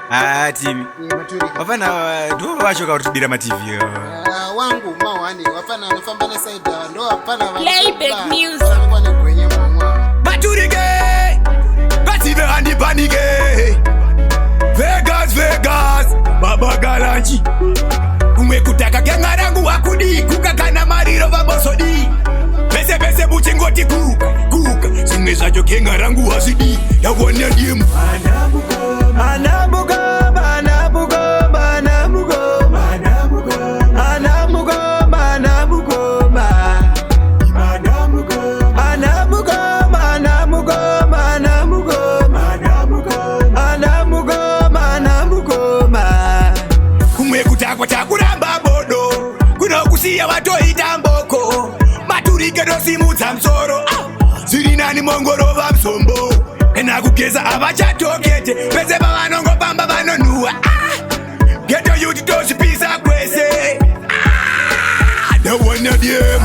TV. Wafana ndo washoka kutibira ma TV. Wangu mawani wafana nifamba na side ndo hapana Playback music. Maturige. Bative andi panige. Vegas. Baba Galanchi. Umekutaka kengarangu wakudi kukakana mariro vabosodi. Pese buchingoti kuka. Simeza jo kengarangu wasidi. Ya wanya diemu. Takuramba bodo kuno kusiya watoita mboko maturike dosimudza msoro ziri nani mongorova msombo ena kugeza avachatokete pese pavanongopamba vanonhuwa geto yuti tozvipisa kwese ndawona diem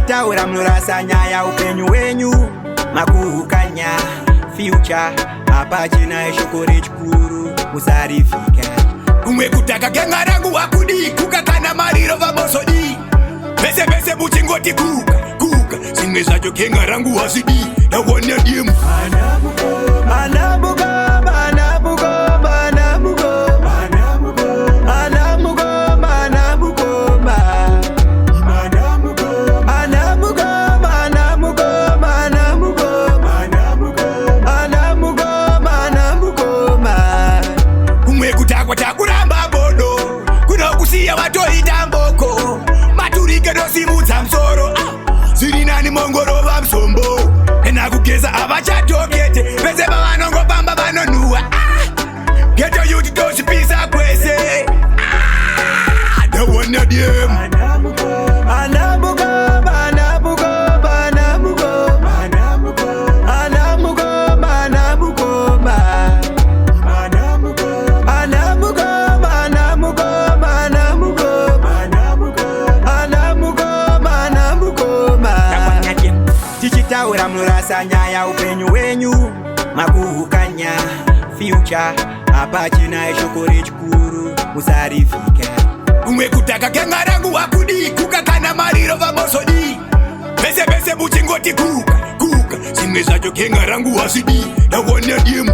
taura murasa nyaya upenyu wenyu makuhukanya future apachina eshokore chikuru musarifika kumwe kutaka kengarangu wakudi kukakana mariro vabosodi pese buchingoti kuka zimwe zvacho kengarangu wasidi ndawona diemu takuramba bodo kuno kusiya watoita mboko maturike dosimudza msoro ziri nani mongorova msombo ena kugeza avachatokete pese pavanongopamba vanonhuwa geto yuti tozvipisa kwese ndawona diem taura murasa nyaya upenyu wenyu makuhukanya future apachina eshokore chikuru musarifika kumwe kutaka kengarangu wakudi kukakana mariro vabosodi pese buchingoti kuka zimwe zvacho kengarangu wasidi ndawona diemu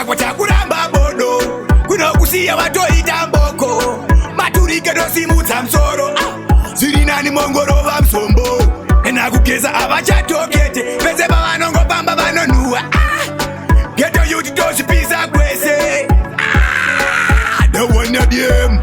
takuramba bodo kuno kusiya watoita mboko maturike dosimudza msoro ziri nani mongorova msombo ena kugeza avachatokete pese pavanongopamba vanonhuwa geto yuti tozvipisa kwese ndawona diem